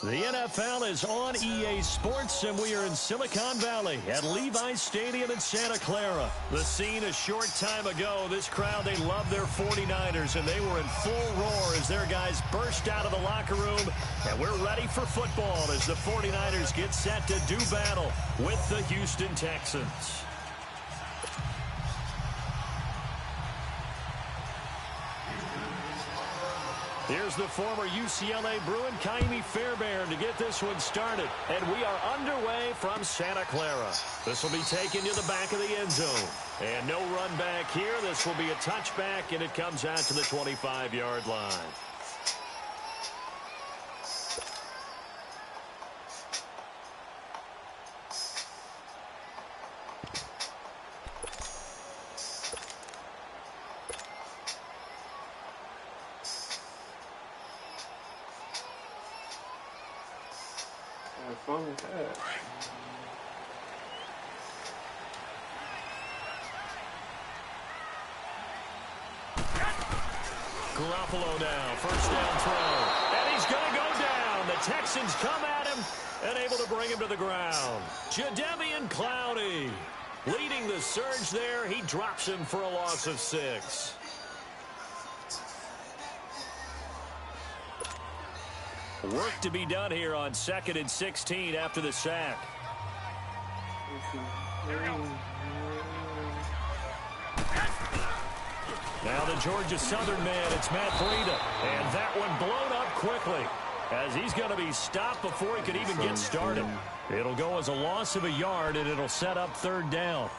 The NFL is on EA Sports, and we are in Silicon Valley at Levi's Stadium in Santa Clara. The scene a short time ago, this crowd, they love their 49ers, and they were in full roar as their guys burst out of the locker room. And we're ready for football as the 49ers get set to do battle with the Houston Texans. Here's the former UCLA Bruin, Kaimi Fairbairn, to get this one started. And we are underway from Santa Clara. This will be taken to the back of the end zone. And no run back here. This will be a touchback, and it comes out to the 25-yard line. Garoppolo now, first down throw, and he's going to go down. The Texans come at him and able to bring him to the ground. Jadeveon Clowney leading the surge there. He drops him for a loss of 6. Work to be done here on 2nd and 16 after the sack. Now the Georgia Southern man, it's Matt Breida. And that one blown up quickly as he's going to be stopped before he could even get started. It'll go as a loss of a yard, and it'll set up 3rd down.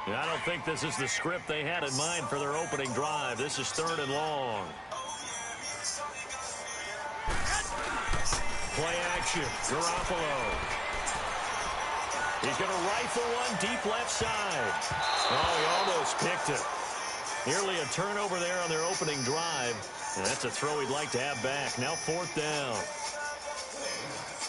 And I don't think this is the script they had in mind for their opening drive. This is 3rd and long. Play action, Garoppolo. He's going to rifle one deep left side. Oh, he almost picked it. Nearly a turnover there on their opening drive. And that's a throw he'd like to have back. Now 4th down.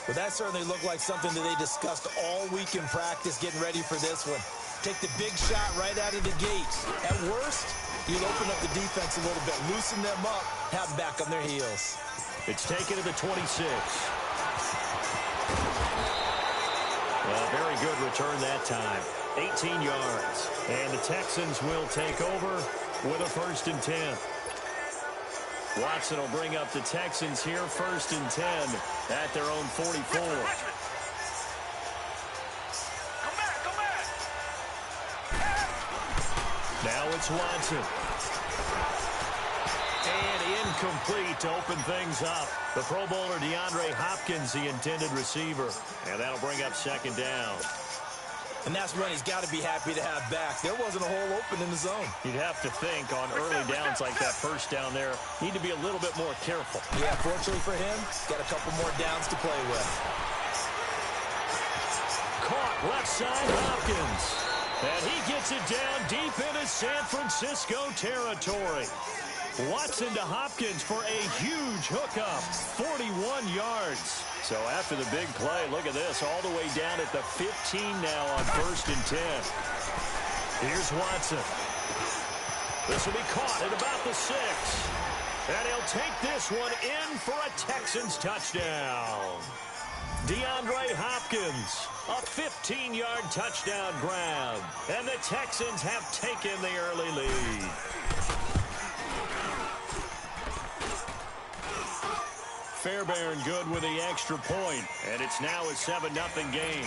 Well, that certainly looked like something that they discussed all week in practice getting ready for this one. Take the big shot right out of the gate. At worst, you'll open up the defense a little bit, loosen them up, have them back on their heels. It's taken to the 26. Very good return that time. 18 yards. And the Texans will take over with a 1st and 10. Watson will bring up the Texans here, 1st and 10 at their own 44. Now it's Watson. And incomplete to open things up. The Pro Bowler DeAndre Hopkins, the intended receiver. And that'll bring up 2nd down. And that's when he's got to be happy to have back. There wasn't a hole open in the zone. You'd have to think on early downs like that first down there, need to be a little bit more careful. Yeah, fortunately for him, got a couple more downs to play with. Caught left side, Hopkins. And he gets it down deep into San Francisco territory. Watson to Hopkins for a huge hookup, 41 yards. So after the big play, look at this, all the way down at the 15 now on 1st and 10. Here's Watson. This will be caught at about the 6. And he'll take this one in for a Texans touchdown. DeAndre Hopkins, a 15-yard touchdown grab. And the Texans have taken the early lead. Fairbairn good with the extra point, and it's now a 7-0 game.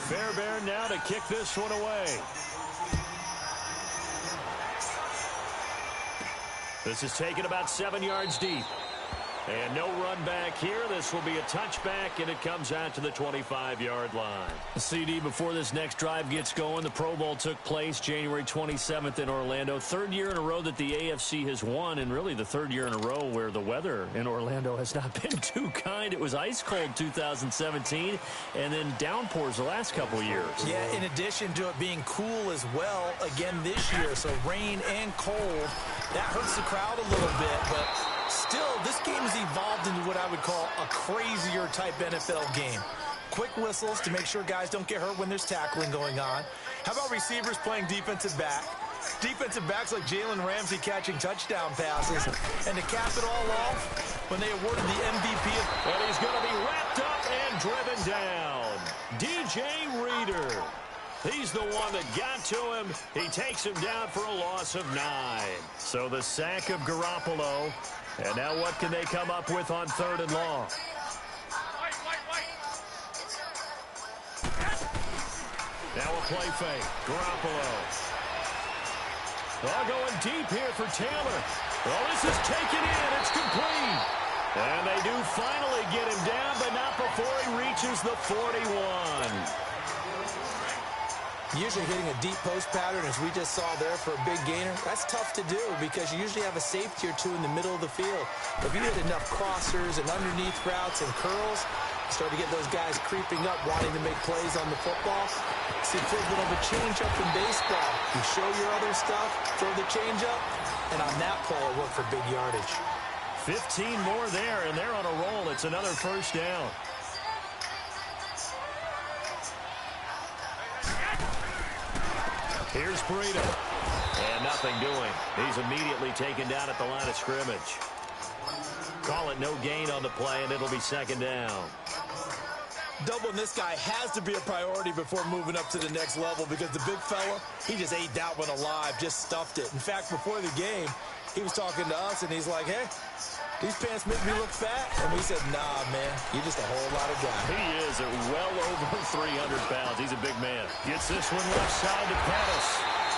Fairbairn now to kick this one away. This is taken about 7 yards deep. And no run back here. This will be a touchback, and it comes out to the 25-yard line. CD, before this next drive gets going, the Pro Bowl took place January 27th in Orlando. 3rd year in a row that the AFC has won, and really the 3rd year in a row where the weather in Orlando has not been too kind. It was ice cold 2017, and then downpours the last couple years. Yeah, in addition to it being cool as well again this year, so rain and cold, that hurts the crowd a little bit, but still, this game has evolved into what I would call a crazier type NFL game. Quick whistles to make sure guys don't get hurt when there's tackling going on. How about receivers playing defensive back? Defensive backs like Jalen Ramsey catching touchdown passes. And to cap it all off, when they awarded the MVP. And he's going to be wrapped up and driven down. DJ Reader. He's the one that got to him. He takes him down for a loss of 9. So the sack of Garoppolo. And now what can they come up with on 3rd and long? Now a play fake. Garoppolo. All going deep here for Taylor. Oh, this is taken in. It's complete. And they do finally get him down, but not before he reaches the 41. Usually hitting a deep post pattern, as we just saw there, for a big gainer, that's tough to do because you usually have a safety or two in the middle of the field. If you hit enough crossers and underneath routes and curls, you start to get those guys creeping up, wanting to make plays on the football. See, it feels a bit of a change-up in baseball. You show your other stuff, throw the change-up, and on that play, it worked for big yardage. 15 more there, and they're on a roll. It's another first down. Here's Breida. And nothing doing. He's immediately taken down at the line of scrimmage. Call it no gain on the play, and it'll be 2nd down. Doubling this guy has to be a priority before moving up to the next level because the big fella, he just ate that one alive, just stuffed it. In fact, before the game, he was talking to us, and he's like, hey, these pants make me look fat. And we said, nah, man, you're just a whole lot of guy. He is at well over 300 pounds. He's a big man. Gets this one left side to Pettis.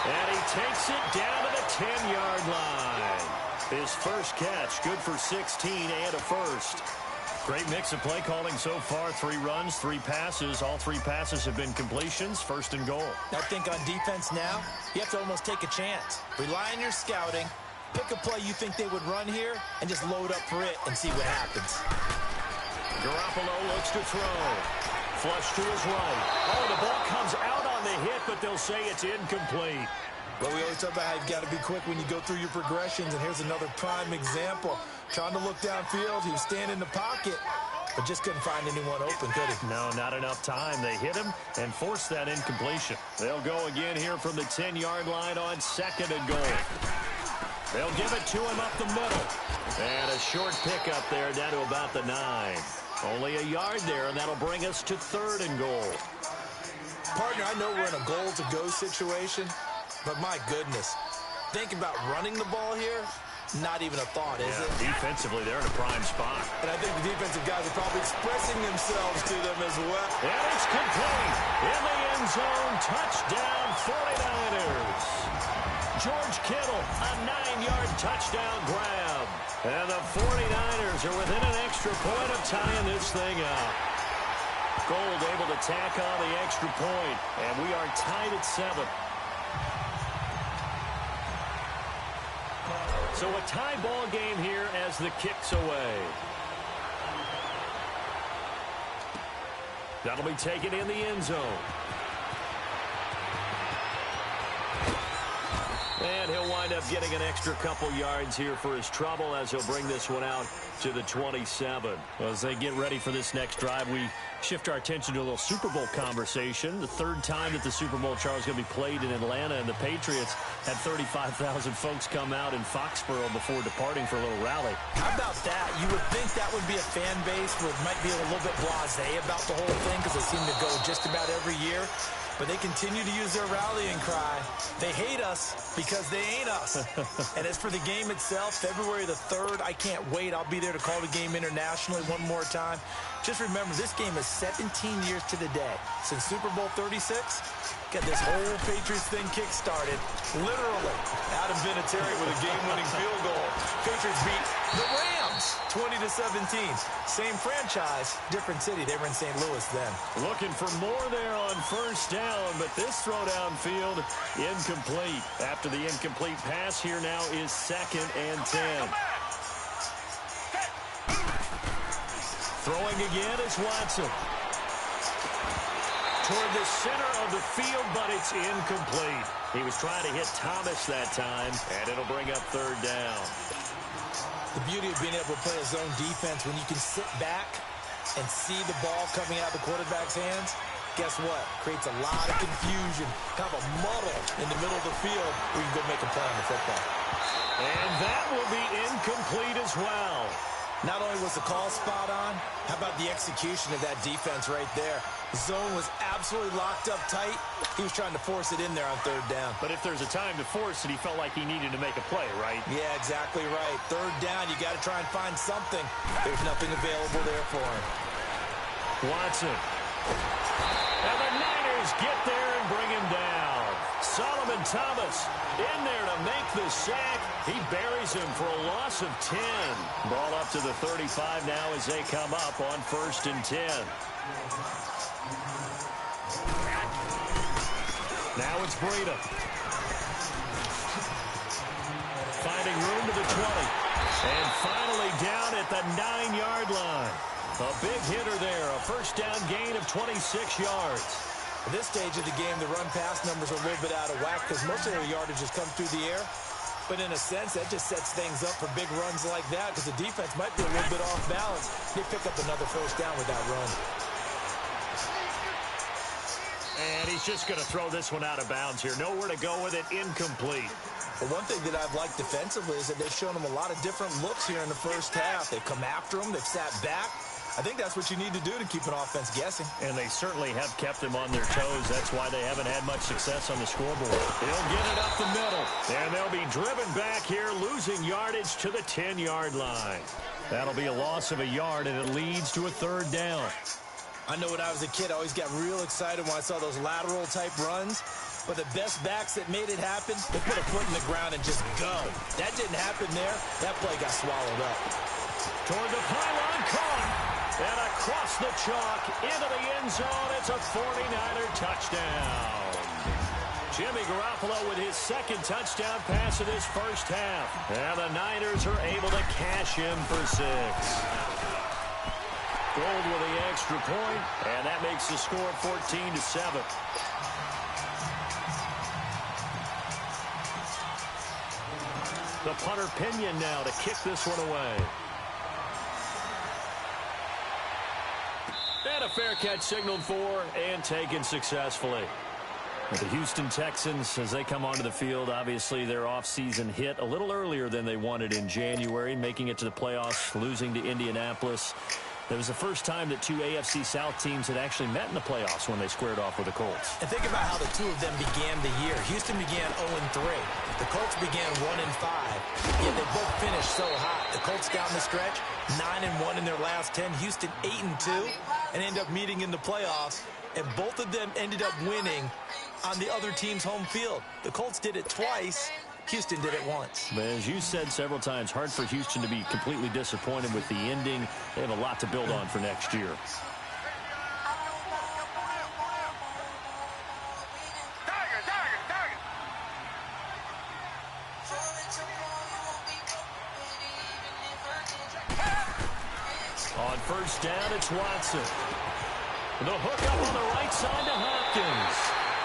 And he takes it down to the 10-yard line. His first catch, good for 16 and a first. Great mix of play calling so far. 3 runs, 3 passes. All 3 passes have been completions. 1st and goal. I think on defense now, you have to almost take a chance. Rely on your scouting. Pick a play you think they would run here and just load up for it and see what happens. Garoppolo looks to throw. Flush to his right. Oh, the ball comes out on the hit, but they'll say it's incomplete. But we always talk about how you've got to be quick when you go through your progressions, and here's another prime example. Trying to look downfield, he was standing in the pocket, but just couldn't find anyone open, could he? No, not enough time. They hit him and forced that incompletion. They'll go again here from the 10-yard line on 2nd and goal. They'll give it to him up the middle. And a short pickup there down to about the 9. Only a yard there, and that'll bring us to 3rd and goal. Partner, I know we're in a goal-to-go situation, but my goodness, think about running the ball here, not even a thought, is it? Defensively, they're in a prime spot. And I think the defensive guys are probably expressing themselves to them as well. And it's complete. In the end zone, touchdown 49ers. George Kittle, a 9-yard touchdown grab. And the 49ers are within an extra point of tying this thing up. Gold able to tack on the extra point, and we are tied at 7. So a tie ball game here as the kick's away. That'll be taken in the end zone. And he'll wind up getting an extra couple yards here for his trouble as he'll bring this one out to the 27. Well, as they get ready for this next drive, we shift our attention to a little Super Bowl conversation. The 3rd time that the Super Bowl, Charles, is going to be played in Atlanta, and the Patriots had 35,000 folks come out in Foxborough before departing for a little rally. How about that? You would think that would be a fan base where it might be a little bit blasé about the whole thing because they seem to go just about every year. But they continue to use their rallying cry. They hate us because they ain't us. And as for the game itself, February the 3rd, I can't wait. I'll be there to call the game internationally one more time. Just remember, this game is 17 years to the day since Super Bowl 36. Get this whole Patriots thing kick-started. Literally, Adam Vinatieri with a game-winning field goal. Patriots beat the Rams 20-17. Same franchise, different city. They were in St. Louis then. Looking for more there on 1st down, but this throw downfield incomplete. After the incomplete pass, here now is 2nd and 10. Throwing again is Watson. Toward the center of the field, but it's incomplete. He was trying to hit Thomas that time, and it'll bring up 3rd down. The beauty of being able to play a zone defense when you can sit back and see the ball coming out of the quarterback's hands, guess what? Creates a lot of confusion, kind of a muddle in the middle of the field where you can go make a play on the football. And that will be incomplete as well. Not only was the call spot on, how about the execution of that defense right there? The zone was absolutely locked up tight. He was trying to force it in there on third down. But if there's a time to force it, he felt like he needed to make a play, right? Yeah, exactly right. Third down, you got to try and find something. There's nothing available there for him. Watson. And the Niners get there and bring him down. Solomon Thomas in there to make the sack. He buries him for a loss of 10. Ball up to the 35 now as they come up on 1st and 10. Now it's Breida. Finding room to the 20. And finally down at the 9-yard line. A big hitter there. A first down gain of 26 yards. At this stage of the game, the run-pass numbers are a little bit out of whack because most of their yardage has come through the air. But in a sense, that just sets things up for big runs like that because the defense might be a little bit off balance. They pick up another first down with that run. And he's just going to throw this one out of bounds here. Nowhere to go with it. Incomplete. But one thing that I've liked defensively is that they've shown them a lot of different looks here in the first half. They've come after them. They've sat back. I think that's what you need to do to keep an offense guessing. And they certainly have kept them on their toes. That's why they haven't had much success on the scoreboard. They'll get it up the middle. And they'll be driven back here, losing yardage to the 10-yard line. That'll be a loss of a yard, and it leads to a third down. I know when I was a kid, I always got real excited when I saw those lateral-type runs. But the best backs that made it happen, they put a foot in the ground and just go. That didn't happen there. That play got swallowed up. Toward the pylon, caught. And across the chalk, into the end zone, it's a 49er touchdown. Jimmy Garoppolo with his second touchdown pass of this first half. And the Niners are able to cash in for 6. Gold with the extra point, and that makes the score 14-7. The punter Pinion now to kick this one away. And a fair catch signaled for and taken successfully. The Houston Texans, as they come onto the field, obviously their offseason hit a little earlier than they wanted in January, making it to the playoffs, losing to Indianapolis. That was the first time that two AFC South teams had actually met in the playoffs when they squared off with the Colts. And think about how the two of them began the year. Houston began 0-3. The Colts began 1-5. Yet they both finished so hot. The Colts down the stretch, 9-1 in their last 10. Houston 8-2, and end up meeting in the playoffs. And both of them ended up winning on the other team's home field. The Colts did it twice. Houston did it once. But as you said several times, hard for Houston to be completely disappointed with the ending. They have a lot to build on for next year. On first down, it's Watson. The hook up on the right side to Hopkins.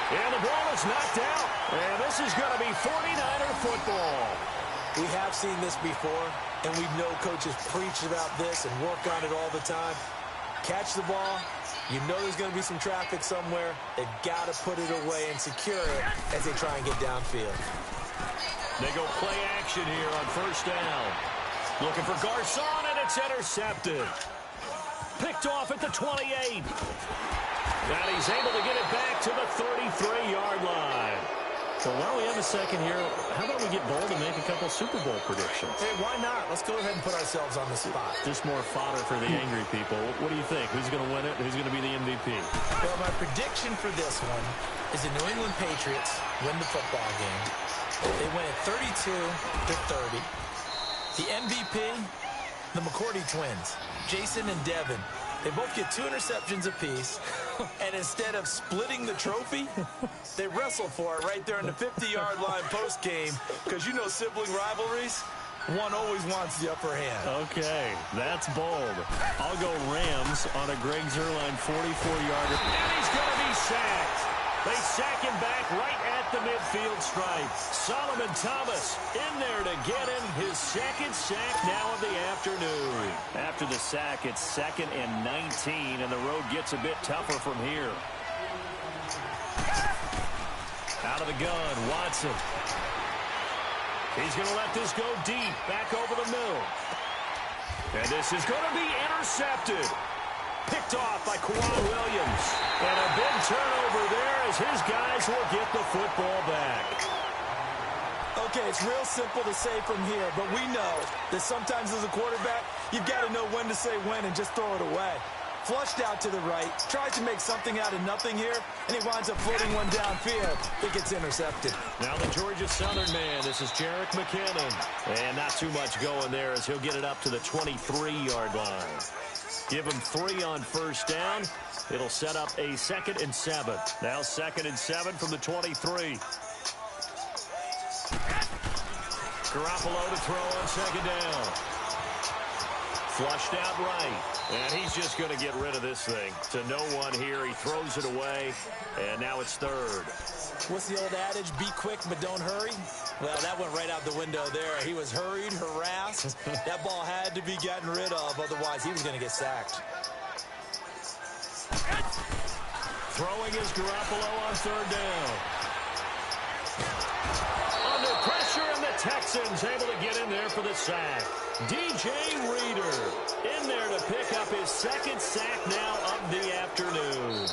And the ball is knocked out. And this is going to be 49er football. We have seen this before, and we know coaches preach about this and work on it all the time. Catch the ball. You know there's going to be some traffic somewhere. They've got to put it away and secure it as they try and get downfield. They go play action here on first down. Looking for Garcon, and it's intercepted. Picked off at the 28. And he's able to get it back to the 33-yard line. So while we have a second here, how about we get bold and make a couple Super Bowl predictions? Hey, why not? Let's go ahead and put ourselves on the spot. Just more fodder for the angry people. What do you think? Who's going to win it? Who's going to be the MVP? Well, my prediction for this one is the New England Patriots win the football game. They win it 32-30. The MVP, the McCourty twins, Jason and Devin. They both get 2 interceptions apiece, and instead of splitting the trophy, they wrestle for it right there in the 50-yard line post-game, because you know sibling rivalries, one always wants the upper hand. Okay, that's bold. I'll go Rams on a Greg Zuerlein 44-yarder, and he's going to be sacked. They sack him back right at the midfield stripe. Solomon Thomas in there to get him his second sack now of the afternoon. After the sack, it's 2nd and 19, and the road gets a bit tougher from here. Out of the gun, Watson. He's going to let this go deep, back over the middle. And this is going to be intercepted. Picked off by Kawhi Williams. And a big turnover there as his guys will get the football back. Okay, it's real simple to say from here, but we know that sometimes as a quarterback, you've got to know when to say when and just throw it away. Flushed out to the right, tries to make something out of nothing here, and he winds up floating one downfield. It gets intercepted. Now the Georgia Southern man, this is Jerick McKinnon. And not too much going there as he'll get it up to the 23-yard line. Give him 3 on first down. It'll set up a 2nd and 7. Now 2nd and 7 from the 23. Garoppolo to throw on 2nd down. Flushed out right. And he's just going to get rid of this thing. To no one here. He throws it away. And now it's 3rd. What's the old adage? Be quick, but don't hurry. Well, that went right out the window there. He was hurried, harassed. That ball had to be gotten rid of. Otherwise, he was going to get sacked. Throwing is Garoppolo on 3rd down. Under pressure, and the Texans able to get in there for the sack. DJ Reader in there to pick up his 2nd sack now of the afternoon.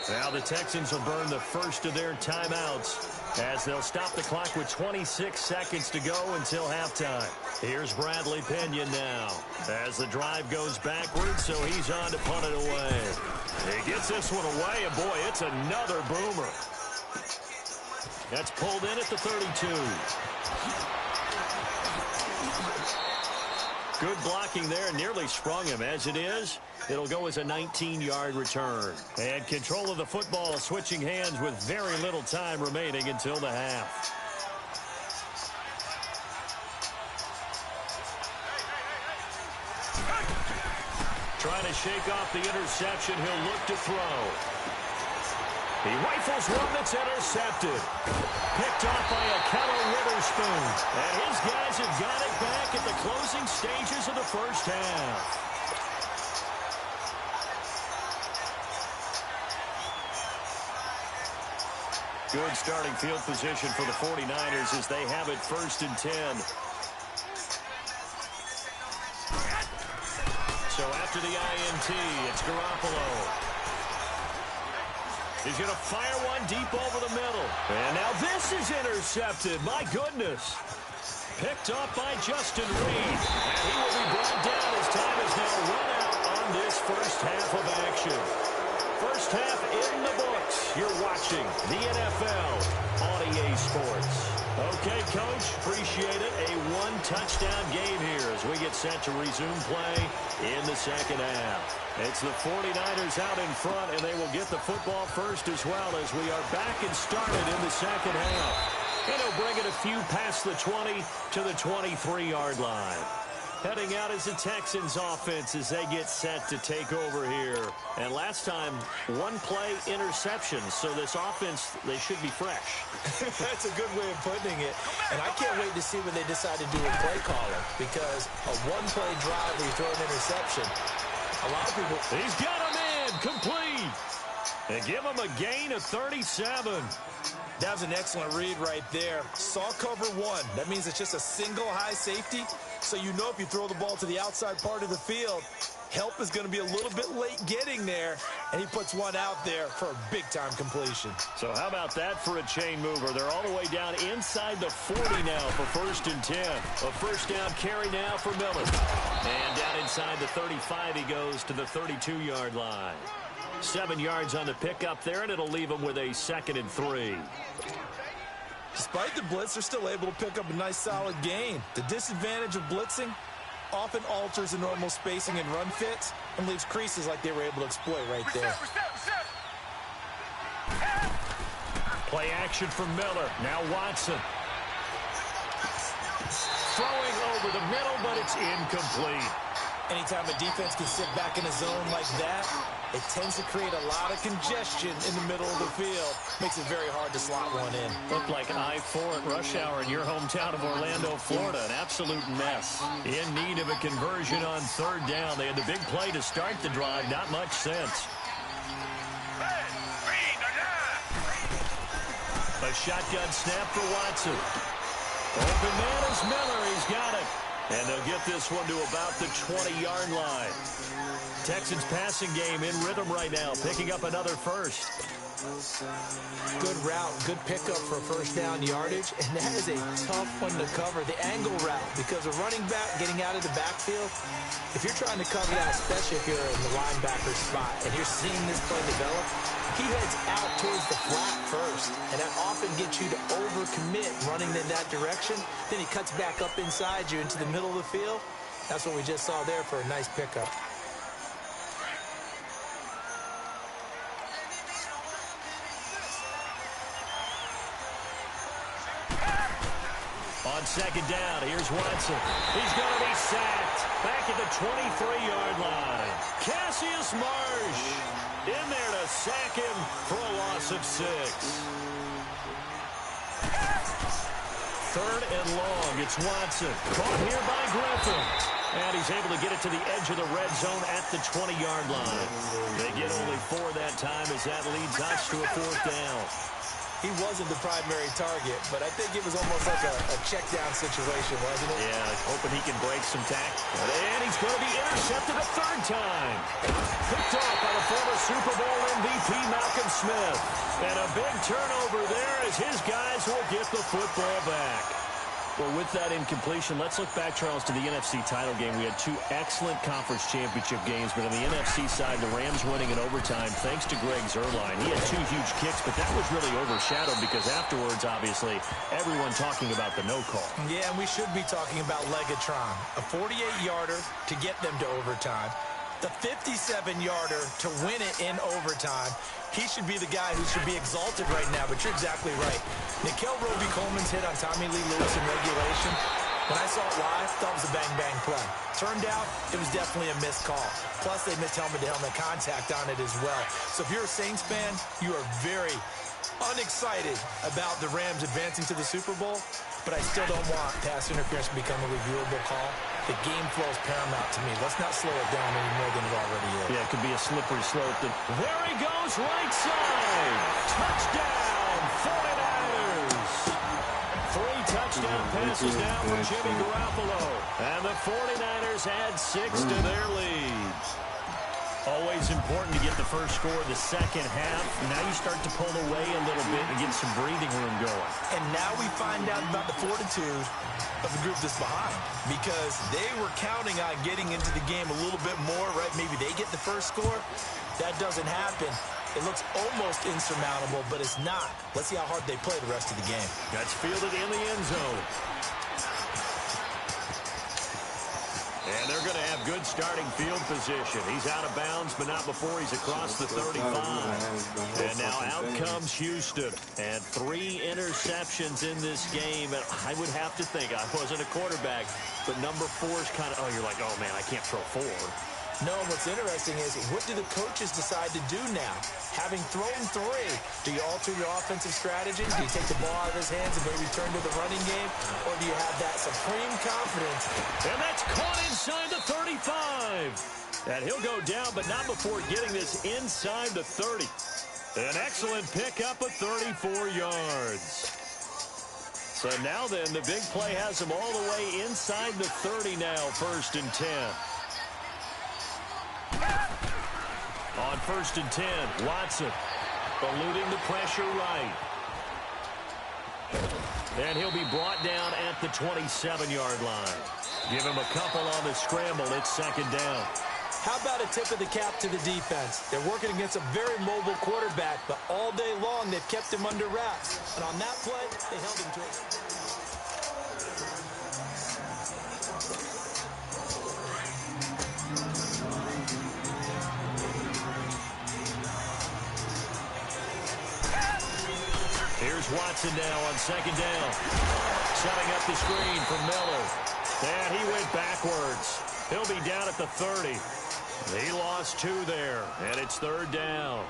Now the Texans will burn the first of their timeouts as they'll stop the clock with 26 seconds to go until halftime. Here's Bradley Pinion now as the drive goes backwards, so he's on to punt it away. He gets this one away, and boy, it's another boomer. That's pulled in at the 32. Good blocking there, nearly sprung him. As it is, it'll go as a 19-yard return. And control of the football switching hands with very little time remaining until the half. Trying to shake off the interception. He'll look to throw. He rifles one that's intercepted. Picked off by Akello Witherspoon. And his guys have got it back at the closing stages of the first half. Good starting field position for the 49ers as they have it 1st and 10. So after the INT, it's Garoppolo. He's going to fire one deep over the middle. And now this is intercepted. My goodness. Picked off by Justin Reed. And he will be brought down as time is now run out on this first half of action. First half in the books. You're watching the NFL on EA Sports. Okay, Coach, appreciate it. A one-touchdown game here as we get set to resume play in the second half. It's the 49ers out in front, and they will get the football first as well as we are back and started in the second half. And he'll bring it a few past the 20 to the 23-yard line. Heading out is the Texans offense as they get set to take over here. And last time, one play interception. So this offense, they should be fresh. That's a good way of putting it. And I can't wait to see what they decide to do with play calling. Because a one-play drive where you throw an interception, a lot of people... He's got him in, complete. And give him a gain of 37. That was an excellent read right there. Saw cover one. That means it's just a single high safety. So you know if you throw the ball to the outside part of the field, help is going to be a little bit late getting there. And he puts one out there for a big-time completion. So how about that for a chain mover? They're all the way down inside the 40 now for 1st and 10. A first down carry now for Miller. And down inside the 35 he goes to the 32-yard line. 7 yards on the pickup there, and it'll leave him with a 2nd and 3. Despite the blitz, they're still able to pick up a nice, solid gain. The disadvantage of blitzing often alters the normal spacing and run fits and leaves creases like they were able to exploit right there. Play action from Miller. Now Watson. Throwing over the middle, but it's incomplete. Anytime a defense can sit back in a zone like that, it tends to create a lot of congestion in the middle of the field. Makes it very hard to slot one in. Looked like I-4 at rush hour in your hometown of Orlando, Florida. An absolute mess. In need of a conversion on 3rd down. They had the big play to start the drive. Not much sense. A shotgun snap for Watson. Open man is Miller. He's got it. And they'll get this one to about the 20-yard line. Texans passing game in rhythm right now, picking up another first. Good route, good pickup for first down yardage, and that is a tough one to cover, the angle route, because a running back getting out of the backfield, if you're trying to cover that, especially if you're in the linebacker spot, and you're seeing this play develop, he heads out towards the flat first, and that often gets you to overcommit running in that direction. Then he cuts back up inside you into the middle of the field. That's what we just saw there for a nice pickup. On second down, here's Watson. He's going to be sacked. Back at the 23-yard line. Cassius Marsh in there to sack him for a loss of 6. Third and long. It's Watson. Caught here by Griffin. And he's able to get it to the edge of the red zone at the 20-yard line. They get only 4 that time as that leads us to a 4th down. He wasn't the primary target, but I think it was almost like a check-down situation, wasn't it? Yeah, hoping he can break some tackle. And he's going to be intercepted a 3rd time. Picked off by the former Super Bowl MVP Malcolm Smith. And a big turnover there as his guys will get the football back. Well, with that incompletion, let's look back, Charles, to the NFC title game. We had 2 excellent conference championship games, but on the NFC side, the Rams winning in overtime thanks to Greg Zuerlein. He had 2 huge kicks, but that was really overshadowed because afterwards, obviously, everyone talking about the no call. Yeah, and we should be talking about Legatron, a 48-yarder to get them to overtime. The 57-yarder to win it in overtime. He should be the guy who should be exalted right now, but you're exactly right. Nickell Robey-Coleman's hit on Tommy Lee Lewis in regulation, when I saw it live, thought it was a bang-bang play. Turned out, it was definitely a missed call. Plus, they missed helmet-to-helmet contact on it as well. So if you're a Saints fan, you are very unexcited about the Rams advancing to the Super Bowl, but I still don't want pass interference to become a reviewable call. The game flow is paramount to me. Let's not slow it down any more than it already is. Yeah, it could be a slippery slope. There he goes, right side. Touchdown, 49ers. 3 touchdown passes now for Jimmy Garoppolo. And the 49ers add 6 to their lead. Always important to get the first score of the second half. Now you start to pull away a little bit and get some breathing room going. And now we find out about the fortitude of the group that's behind, because they were counting on getting into the game a little bit more, right? Maybe they get the first score. That doesn't happen. It looks almost insurmountable, but it's not. Let's see how hard they play the rest of the game. That's fielded in the end zone. And they're going to have good starting field position. He's out of bounds, but not before he's across the 35. And now out comes Houston. And 3 interceptions in this game. And I would have to think, I wasn't a quarterback, but number 4 is kind of, you're like, oh, man, I can't throw 4. No, what's interesting is, what do the coaches decide to do now? Having thrown 3, do you alter your offensive strategy? Do you take the ball out of his hands and maybe turn to the running game? Or do you have that supreme confidence? And that's caught inside the 35. And he'll go down, but not before getting this inside the 30. An excellent pickup of 34 yards. So now then, the big play has him all the way inside the 30 now, 1st and 10. On 1st and 10, Watson eluding the pressure right. And he'll be brought down at the 27-yard line. Give him a couple on the scramble. It's 2nd down. How about a tip of the cap to the defense? They're working against a very mobile quarterback, but all day long they've kept him under wraps. And on that play, they held him to it. Here's Watson now on 2nd down. Setting up the screen for Miller. And he went backwards. He'll be down at the 30. He lost 2 there, and it's 3rd down.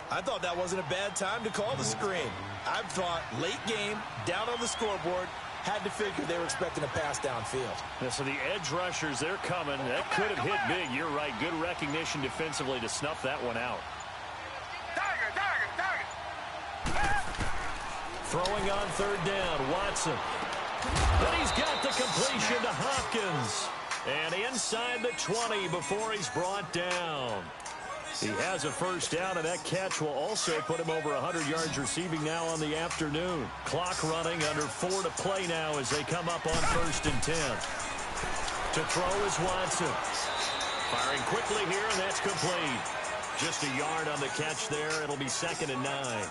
I thought that wasn't a bad time to call the screen. I thought late game, down on the scoreboard, had to figure they were expecting a pass downfield. Yeah, so the edge rushers, they're coming. That could have hit big. You're right. Good recognition defensively to snuff that one out. Throwing on third down, Watson. But he's got the completion to Hopkins. And inside the 20 before he's brought down. He has a first down, and that catch will also put him over 100 yards receiving now on the afternoon. Clock running, under 4 to play now as they come up on 1st and 10. To throw is Watson. Firing quickly here, and that's complete. Just a yard on the catch there. It'll be 2nd and 9.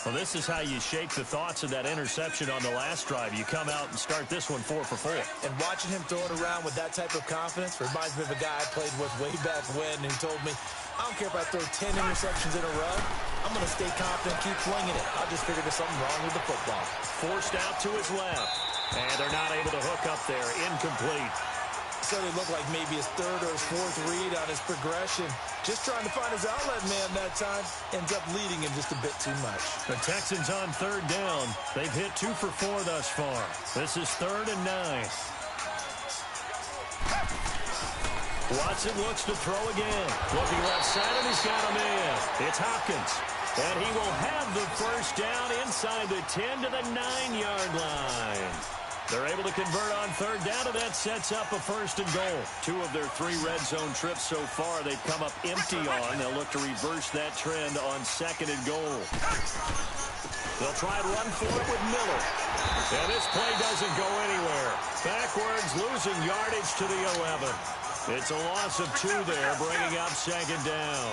Well, this is how you shake the thoughts of that interception on the last drive. You come out and start this one 4 for 4. And watching him throw it around with that type of confidence reminds me of a guy I played with way back when, and he told me, I don't care if I throw 10 interceptions in a row. I'm going to stay confident, keep swinging it. I'll just figure there's something wrong with the football. Forced out to his left. And they're not able to hook up there. Incomplete. So they look like maybe his 3rd or his 4th read on his progression. Just trying to find his outlet man that time. Ends up leading him just a bit too much. The Texans on 3rd down. They've hit 2 for 4 thus far. This is 3rd and 9. Watson looks to throw again. Looking left side, and he's got a man. It's Hopkins. And he will have the first down inside the 10 to the 9-yard line. They're able to convert on 3rd down, and that sets up a 1st and goal. 2 of their 3 red zone trips so far they've come up empty on. They'll look to reverse that trend on 2nd and goal. They'll try and run for it with Miller. And this play doesn't go anywhere. Backwards, losing yardage to the 11. It's a loss of 2 there, bringing up 2nd down.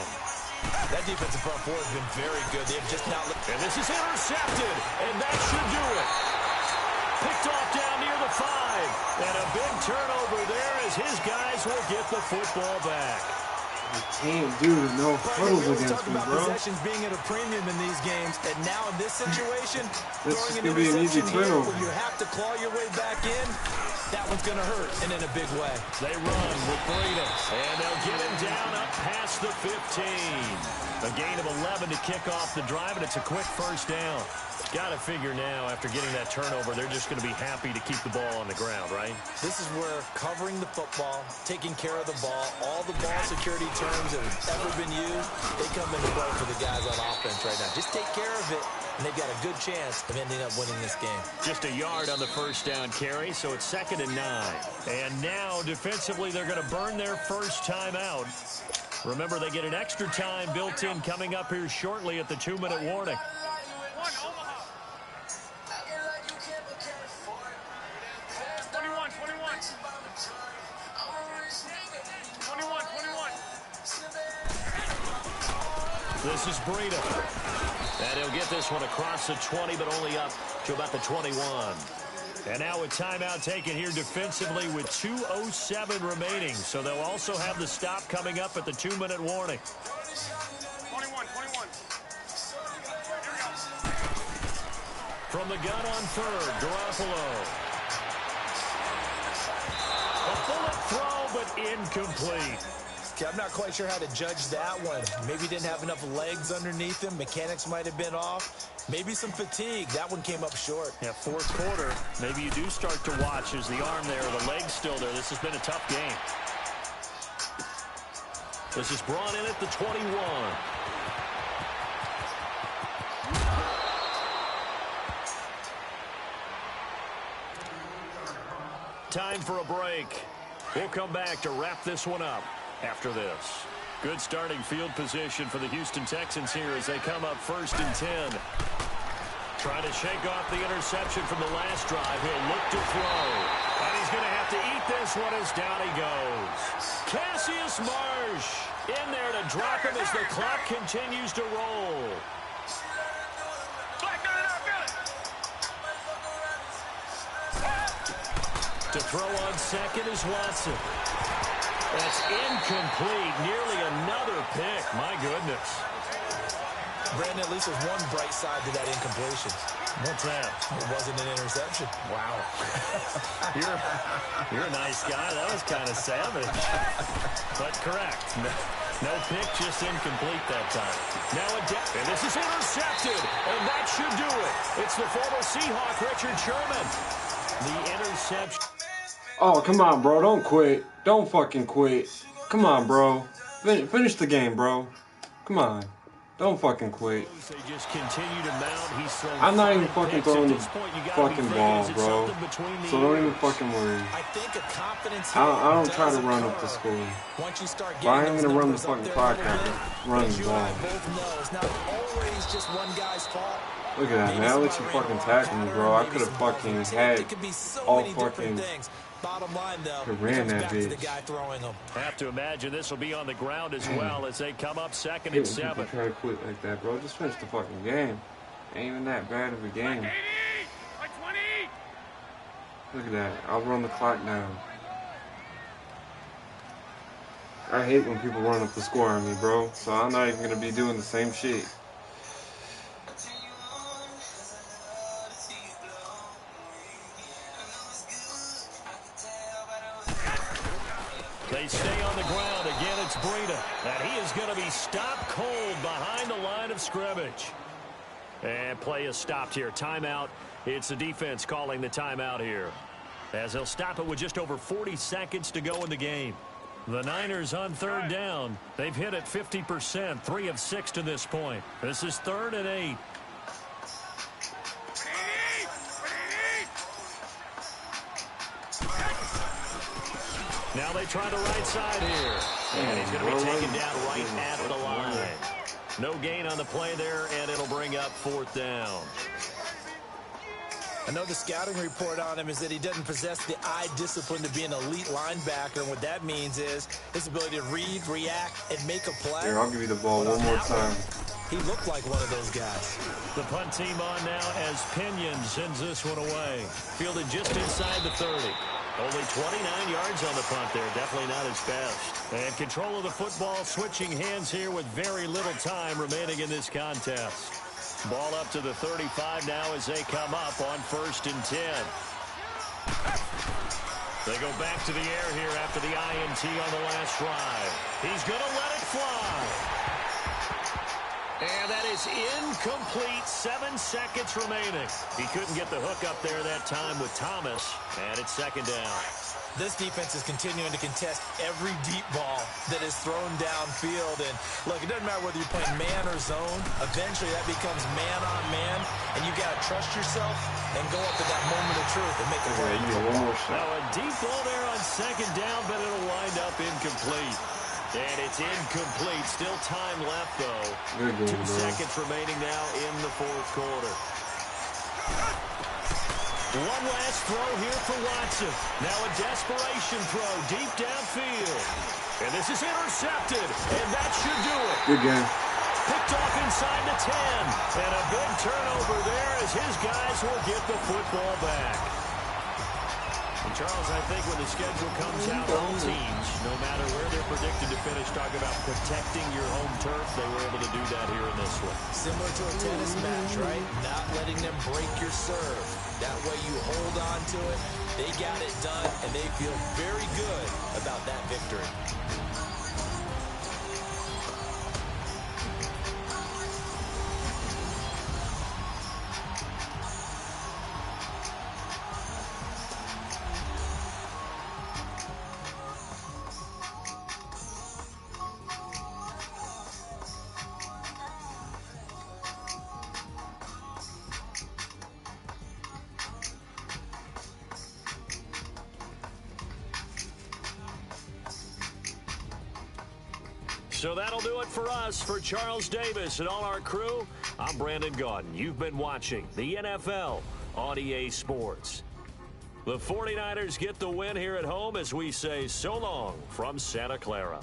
That defensive front 4 has been very good. They've just not... And this is intercepted, and that should do it. Picked off down near the 5. And a big turnover there as his guys will get the football back. You can't do no huddles against me, bro. Possessions being at a premium in these games, and now in this situation, this throwing is an going to be an easy turnover. When you have to claw your way back in, that one's going to hurt, and in a big way. They run with Breida, and they'll get him down up past the 15. A gain of 11 to kick off the drive, and it's a quick first down. Got to figure now, after getting that turnover, they're just going to be happy to keep the ball on the ground, right? This is where covering the football, taking care of the ball, all the ball security terms that have ever been used, they come into play for the guys on offense right now. Just take care of it, and they've got a good chance of ending up winning this game. Just a yard on the first down carry, so it's 2nd and 9. And now, defensively, they're going to burn their first time out. Remember, they get an extra time built in coming up here shortly at the 2-minute warning. This is Breida. And he'll get this one across the 20, but only up to about the 21. And now a timeout taken here defensively with 2:07 remaining. So they'll also have the stop coming up at the 2-minute warning. 21. From the gun on 3rd, Garoppolo. A bullet throw, but incomplete. I'm not quite sure how to judge that one. Maybe he didn't have enough legs underneath him. Mechanics might have been off. Maybe some fatigue. That one came up short. Yeah, 4th quarter. Maybe you do start to watch as the arm there, the leg's still there. This has been a tough game. This is brought in at the 21. Time for a break. We'll come back to wrap this one up after this. Good starting field position for the Houston Texans here as they come up 1st and 10. Trying to shake off the interception from the last drive. He'll look to throw. And he's going to have to eat this one as down he goes. Cassius Marsh in there to drop him as the clock continues to roll. To throw on 2nd is Watson. That's incomplete. Nearly another pick. My goodness. Brandon, at least there's one bright side to that incompletion. What's that? It wasn't an interception. Wow. You're a nice guy. That was kind of savage. But correct. No pick, just incomplete that time. Now and this is intercepted. And that should do it. It's the former Seahawk, Richard Sherman. The interception. Oh, come on, bro. Don't quit. Don't fucking quit. Come on, bro. Finish the game, bro. Come on. Don't fucking quit. They just continue to mount. He's I'm not even fucking throwing the fucking ball, bro. So don't even fucking worry. I think a confidence I don't try to run up the score. Once you start But I getting ain't gonna run the fucking clock out. Run the ball. It's not always just one guy's fault. Look at that, man. I let you fucking tackle me, bro. I could have fucking had all fucking... Bottom line, though, ran that bitch. the guy throwing them. Have to imagine this will be on the ground as well as they come up second and and 7. Try to quit like that, bro. Just finish the fucking game. Ain't even that bad of a game. Look at that. I'll run the clock down. I hate when people run up the score on me, bro. So I'm not even gonna be doing the same shit. They stay on the ground. Again, it's Breida. And he is going to be stopped cold behind the line of scrimmage. And play is stopped here. Timeout. It's the defense calling the timeout here, as they'll stop it with just over 40 seconds to go in the game. The Niners on third down. They've hit it 50%, 3 of 6 to this point. This is 3rd and 8. Now they try the right side here. And he's going to be taken down right at the line. No gain on the play there, and it'll bring up 4th down. I know the scouting report on him is that he doesn't possess the eye discipline to be an elite linebacker. And what that means is his ability to read, react, and make a play. Here, I'll give you the ball one more time. He looked like one of those guys. The punt team on now as Pinion sends this one away. Fielded just inside the 30. Only 29 yards on the punt there. Definitely not his best. And control of the football, switching hands here with very little time remaining in this contest. Ball up to the 35 now as they come up on 1st and 10. They go back to the air here after the INT on the last drive. He's going to let it fly. And that is incomplete. 7 seconds remaining. He couldn't get the hook up there that time with Thomas. And it's 2nd down. This defense is continuing to contest every deep ball that is thrown downfield. And, look, it doesn't matter whether you're playing man or zone. Eventually, that becomes man on man. And you got to trust yourself and go up to that moment of truth and make a play. Now, a deep ball there on 2nd down, but it'll wind up incomplete. And it's incomplete. Still time left, though. 2 seconds remaining now in the 4th quarter. One last throw here for Watson. Now a desperation throw deep downfield. And this is intercepted. And that should do it. Good game. Picked off inside the 10. And a big turnover there as his guys will get the football back. And Charles, I think when the schedule comes out, all teams, no matter where they're predicted to finish, talk about protecting your home turf. They were able to do that here in this one. Similar to a tennis match, right? Not letting them break your serve. That way you hold on to it. They got it done, and they feel very good about that victory. So that'll do it for us. For Charles Davis and all our crew, I'm Brandon Gaudin. You've been watching the NFL on EA Sports. The 49ers get the win here at home as we say so long from Santa Clara.